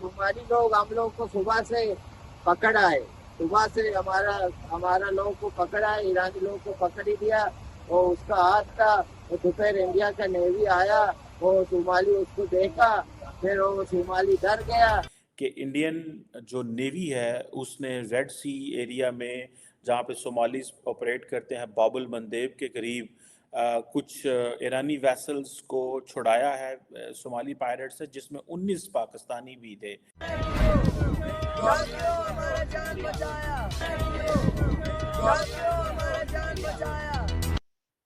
Somali लोग हम लोग को सुबह से पकड़ आए। सुबह से हमारा हमारा लोग को पकड़ आए, ईरानी लोग को पकड़ ही दिया। वो उसका हाथ था। वो दोपहर इंडिया का नेवी आया, वो सोमाली उसको देखा, फिर वो सोमाली डर गया कि इंडियन जो नेवी है उसने रेड सी एरिया में जहाँ पे सोमालीज ऑपरेट करते हैं बाबुल मंदेब के करीब कुछ ईरानी वेसल्स को छुड़ाया है सोमाली पायरेट से, जिसमें 19 पाकिस्तानी भी थे।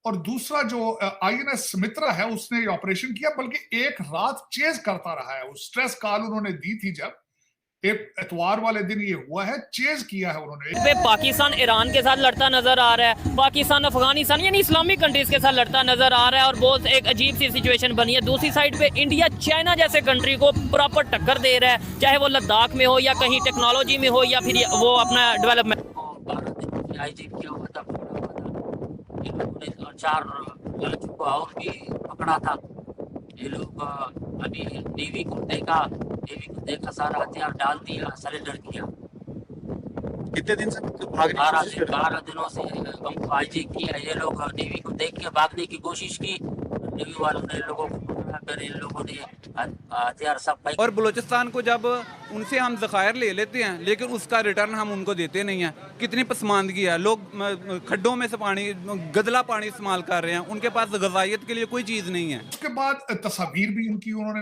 और दूसरा जो आईएनएस सुमित्रा है उसने ये ऑपरेशन किया, बल्कि एक रात चेज करता रहा है। उस स्ट्रेस कॉल उन्होंने दी थी, जब एक इतवार वाले दिन ये हुआ है, चेज किया है उन्होंने। पाकिस्तान ईरान के साथ लड़ता नजर आ रहा है, पाकिस्तान अफगानिस्तान यानी इस्लामिक कंट्रीज के साथ लड़ता नजर आ रहा है, और बहुत एक अजीब सी सिचुएशन बनी है। दूसरी साइड पे इंडिया चाइना जैसे कंट्री को प्रॉपर टक्कर दे रहा है, चाहे वो लद्दाख में हो या कहीं टेक्नोलॉजी में हो या फिर वो अपना डेवलपमेंट। 4 लड़कियों को और भी पकड़ा था। ये लोग अभी नेवी को देखा सारा हथियार डाल दिया, सरेंडर किया। कितने दिन से भागने की कोशिश कर रहे 12 दिनों से हमको हाईजैक किया। ये लोग नेवी को देख के भागने की कोशिश की, नेवी वालों ने लोगों को पकड़ा, फिर इन लोगों ने हथियार सब फेंक। और बलूचिस्तान को जब उनसे हम ज़खायर ले लेते हैं लेकिन उसका रिटर्न हम उनको देते नहीं हैं। कितनी पसमानदगी है, लोग खड्डों में से पानी, गदला पानी इस्तेमाल कर रहे हैं, उनके पास ग़िज़ाइयत के लिए कोई चीज़ नहीं है। उसके बाद तस्वीर भी उनकी उन्होंने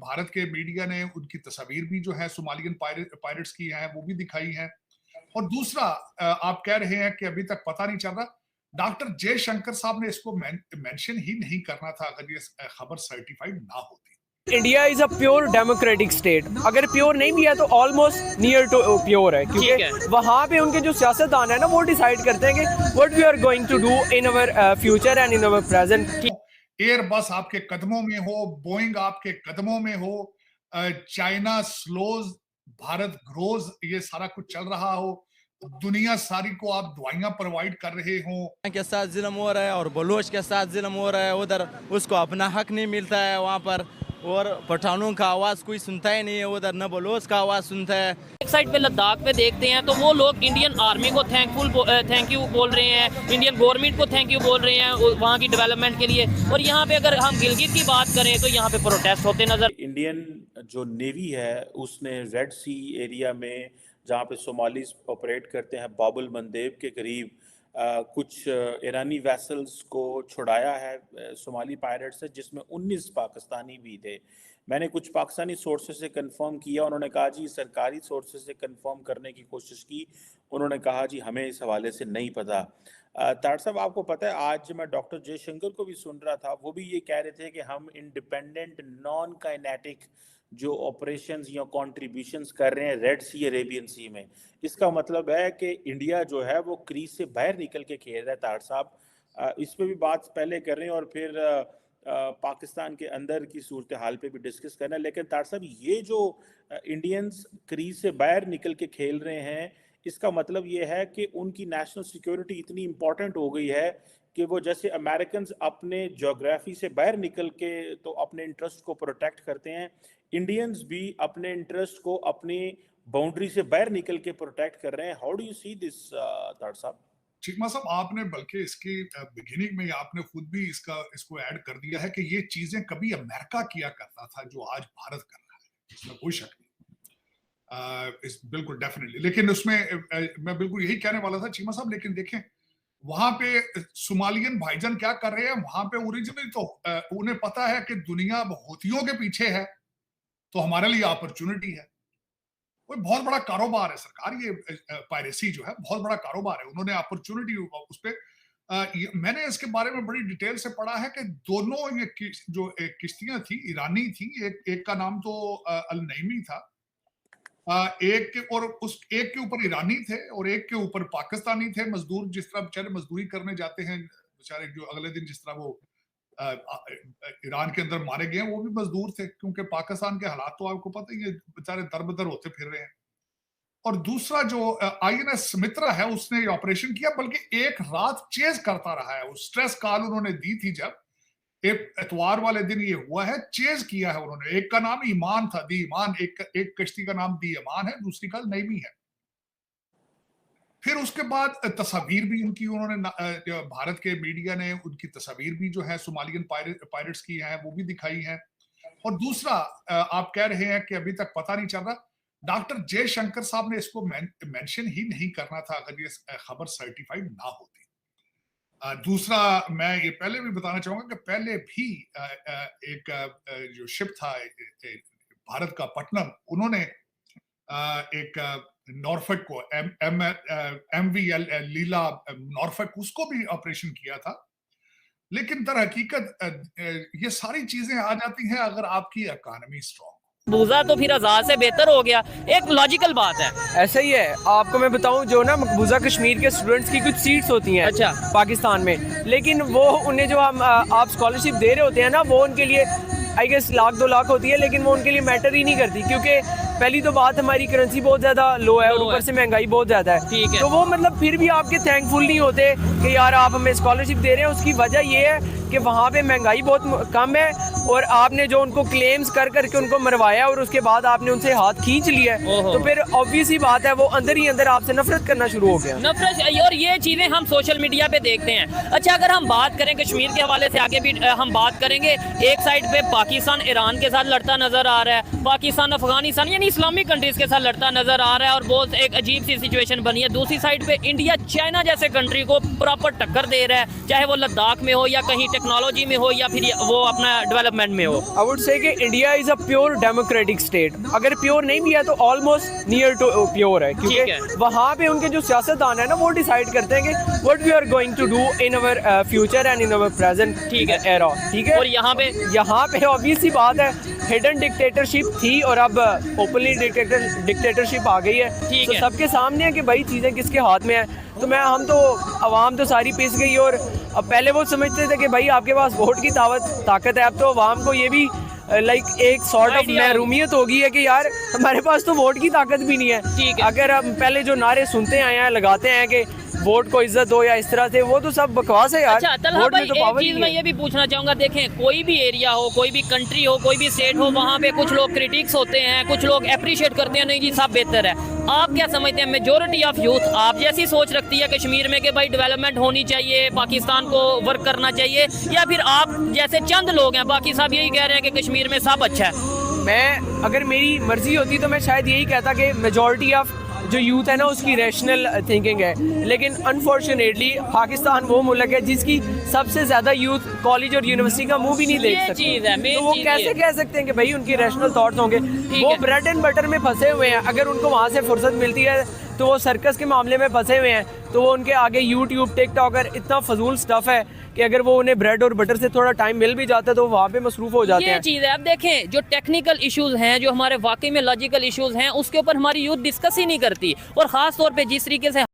भारत के मीडिया ने उनकी तस्वीर भी जो है सोमालियन पायरेट्स की है वो भी दिखाई है। और दूसरा आप कह रहे हैं कि अभी तक पता नहीं चल रहा, डॉक्टर जयशंकर साहब ने इसको मेंशन ही नहीं करना था अगर ये खबर सर्टिफाइड ना होती। India is a pure democratic state. अगर प्योर नहीं भी है तो ऑलमोस्ट नियर टू प्योर है, क्योंकि वहाँ पे उनके जो सियासतदान है ना वो डिसाइड करते हैं कि what we are going to do in our future and in our present. Airbus आपके कदमों में हो, बोइंग आपके कदमों में हो, चाइना स्लोज भारत ग्रोज, ये सारा कुछ चल रहा हो, दुनिया सारी को आप दवाइयां प्रोवाइड कर रहे हो के साथ जुल्म हो रहा है और बलोच के साथ जुल्म हो रहा है, उधर उसको अपना हक नहीं मिलता है वहाँ पर, और पठानों का आवाज़ कोई सुनता ही नहीं है, उधर न बलोच का आवाज़ सुनता है। एक साइड पे लद्दाख पे देखते हैं तो वो लोग इंडियन आर्मी को थैंक यू बोल रहे हैं, इंडियन गवर्नमेंट को थैंक यू बोल रहे हैं वहाँ की डेवलपमेंट के लिए। और यहाँ पे अगर हम गिलगित की बात करें तो यहाँ पे प्रोटेस्ट होते नजर। इंडियन जो नेवी है उसने रेड सी एरिया में जहाँ पे सोमालीज ऑपरेट करते हैं बाबुल मंदेब के करीब कुछ ईरानी वेसल्स को छुड़ाया है सोमाली पायरेट से, जिसमें 19 पाकिस्तानी भी थे। मैंने कुछ पाकिस्तानी सोर्सेज से कंफर्म किया, उन्होंने कहा जी सरकारी सोर्सेज से कंफर्म करने की कोशिश की, उन्होंने कहा जी हमें इस हवाले से नहीं पता। तार साहब आपको पता है आज मैं डॉक्टर जयशंकर को भी सुन रहा था, वो भी ये कह रहे थे कि हम इंडिपेंडेंट नॉन काइनेटिक जो ऑपरेशंस या कॉन्ट्रीब्यूशंस कर रहे हैं रेड सी अरेबियन सी में, इसका मतलब है कि इंडिया जो है वो क्रीज से बाहर निकल के खेल रहा है। तार साहब इस पे भी बात पहले कर रहे हैं और फिर पाकिस्तान के अंदर की सूरत हाल पे भी डिस्कस करना है। लेकिन तार साहब ये जो इंडियंस क्रीज से बाहर निकल के खेल रहे हैं, इसका मतलब ये है कि उनकी नेशनल सिक्योरिटी इतनी इंपॉर्टेंट हो गई है कि वो जैसे अमेरिकन अपने ज्योग्राफी से बाहर निकल के तो अपने इंटरेस्ट को प्रोटेक्ट करते हैं, इंडियंस भी अपने इंटरेस्ट को अपनी बाउंड्री से बाहर निकल के प्रोटेक्ट कर रहे हैं। How do you see this तार साहब? चिकमा साहब, आपने बल्कि इसकी बिगिनिंग में आपने खुद भी इसको ऐड कर दिया है कि ये चीजें कभी अमेरिका किया करता था जो आज भारत कर रहा है, इसमें कोई शक नहीं। बिल्कुल डेफिनेटली, लेकिन उसमें मैं बिल्कुल यही कहने वाला था चीमा साहब। लेकिन देखें वहां पे सोमालियन भाईजान क्या कर रहे हैं, वहां पे ओरिजिनली तो उन्हें पता है कि दुनिया हूथियों के पीछे है, तो हमारे लिए अपॉर्चुनिटी है। कोई बहुत बड़ा कारोबार है सरकार, ये पायरेसी जो है बहुत बड़ा कारोबार है, उन्होंने अपॉर्चुनिटी उस पे मैंने इसके बारे में बड़ी डिटेल से पढ़ा है कि दोनों ये जो किश्तियां थी ईरानी थी, एक का नाम तो अल नईमी था, एक के और उस एक के ऊपर ईरानी थे और एक के ऊपर पाकिस्तानी थे मजदूर। जिस तरह बेचारे मजदूरी करने जाते हैं बेचारे, जो अगले दिन जिस तरह वो ईरान के अंदर मारे गए वो भी मजदूर थे, क्योंकि पाकिस्तान के हालात तो आपको पता ही है, बेचारे दरबदर होते फिर रहे हैं। और दूसरा जो आईएनएस सुमित्रा है उसने ये ऑपरेशन किया, बल्कि एक रात चेज करता रहा है। उस स्ट्रेस कॉल उन्होंने दी थी, जब एक एतवार वाले दिन ये हुआ है, चेज किया है उन्होंने। एक का नाम ईमान था, दी ईमान, एक कश्ती का नाम दी ईमान है, दूसरी का नईमी है। फिर उसके बाद तस्वीर भी उनकी उन्होंने भारत के मीडिया ने उनकी तस्वीर भी जो है सोमालियन पायरेट्स की है वो भी दिखाई है। और दूसरा आप कह रहे हैं कि अभी तक पता नहीं चल रहा, डॉक्टर जयशंकर साहब ने इसको मेंशन ही नहीं करना था अगर ये खबर सर्टिफाइड ना होती। दूसरा मैं ये पहले भी बताना चाहूंगा कि पहले भी एक जो शिप था भारत का पटनम, उन्होंने एक नॉर्फेक को MV लीला नॉर्फेक उसको भी ऑपरेशन किया था। लेकिन दर हकीकत ये सारी चीजें आ जाती हैं अगर आपकी इकोनॉमी स्ट्रांग। मकबूजा तो फिर आज़ाद से बेहतर हो गया, एक लॉजिकल बात है। ऐसा ही है, आपको मैं बताऊं, जो ना मकबूजा कश्मीर के स्टूडेंट्स की कुछ सीट्स होती हैं अच्छा पाकिस्तान में, लेकिन वो उन्हें जो हम आप स्कॉलरशिप दे रहे होते हैं ना, वो उनके लिए आई गेस 1-2 लाख होती है, लेकिन वो उनके लिए मैटर ही नहीं करती, क्योंकि पहली तो बात हमारी करेंसी बहुत ज़्यादा लो है और ऊपर से महंगाई बहुत ज़्यादा है। ठीक है। तो वो मतलब फिर भी आपके थैंकफुल नहीं होते कि यार आप हमें स्कॉलरशिप दे रहे हैं। उसकी वजह ये है कि वहाँ पे महंगाई बहुत कम है और आपने जो उनको क्लेम्स कर करके उनको मरवाया और उसके बाद आपने उनसे हाथ खींच लिया, तो फिर ऑब्वियस ही बात है वो अंदर ही अंदर आपसे नफरत करना शुरू हो गया। नफरत, और ये चीज़ें हम सोशल मीडिया पे देखते हैं। अच्छा, अगर हम बात करें कश्मीर के हवाले से आगे भी हम बात करेंगे, एक साइड पे पाकिस्तान ईरान के साथ लड़ता नजर आ रहा है, पाकिस्तान अफगानिस्तान यानी इस्लामिक कंट्रीज के साथ लड़ता नजर आ रहा है और बहुत एक अजीब सी सिचुएशन बनी है। दूसरी साइड पे इंडिया चाइना जैसे कंट्री को प्रॉपर टक्कर दे रहा है, चाहे वो लद्दाख में हो या कहीं टेक्नोलॉजी में हो या फिर वो अपना डेवलपमेंट में हो। आई वुड से कि India is a pure democratic state. अगर प्योर नहीं भी है तो ऑलमोस्ट नियर टू प्योर है, क्योंकि वहाँ पे उनके जो सियासतदान है ना वो डिसाइड करते हैं कि what we are going to do in our future and in our present era. ठीक है, और यहाँ पे ऑब्वियस सी बात है, हिडन डिक्टेटरशिप थी और अब ओपनली डिक्टेटरशिप आ गई है। तो सबके सामने है कि भाई चीज़ें किसके हाथ में है। तो हम तो आवाम तो सारी पिस गई, और अब पहले वो समझते थे कि भाई आपके पास वोट की ताकत है, अब तो आवाम को ये भी लाइक एक सॉर्ट ऑफ महरूमियत होगी है कि यार हमारे पास तो वोट की ताकत भी नहीं है। अगर हम पहले जो नारे सुनते आए हैं, लगाते हैं कि वोट को इज्जत दो या इस तरह से, वो तो सब बकवास है यार। अच्छा तलहा भाई, तो एक चीज मैं ये भी पूछना चाहूंगा, देखें कोई भी एरिया हो, कोई भी कंट्री हो, कोई भी स्टेट हो, वहाँ पे कुछ लोग क्रिटिक्स होते हैं, कुछ लोग अप्रिशिएट करते हैं, नहीं जी सब बेहतर है। आप क्या समझते हैं, मेजोरिटी ऑफ यूथ आप जैसी सोच रखती है कश्मीर में कि भाई डेवलपमेंट होनी चाहिए, पाकिस्तान को वर्क करना चाहिए, या फिर आप जैसे चंद लोग हैं बाकी सब यही कह रहे हैं कि कश्मीर में सब अच्छा है? मैं अगर मेरी मर्जी होती तो मैं शायद यही कहता कि मेजॉरिटी ऑफ जो यूथ है ना उसकी रैशनल थिंकिंग है, लेकिन अनफॉर्चुनेटली पाकिस्तान वो मुल्क है जिसकी सबसे ज़्यादा यूथ कॉलेज और यूनिवर्सिटी का मुंह भी नहीं देख सकते। तो वो कैसे कह सकते हैं कि भाई उनकी रैशनल थॉट्स होंगे? वो ब्रेड एंड बटर में फंसे हुए हैं, अगर उनको वहाँ से फुर्सत मिलती है तो वो सर्कस के मामले में फंसे हुए हैं, तो वो उनके आगे यूट्यूब टिकटॉक और इतना फजूल स्टफ है कि अगर वो उन्हें ब्रेड और बटर से थोड़ा टाइम मिल भी जाता है तो वहाँ पे मसरूफ हो जाते हैं। ये चीज़ है। अब देखें जो टेक्निकल इश्यूज हैं, जो हमारे वाकई में लॉजिकल इश्यूज हैं, उसके ऊपर हमारी यूथ डिस्कस ही नहीं करती, और ख़ास तौर पे जिस तरीके से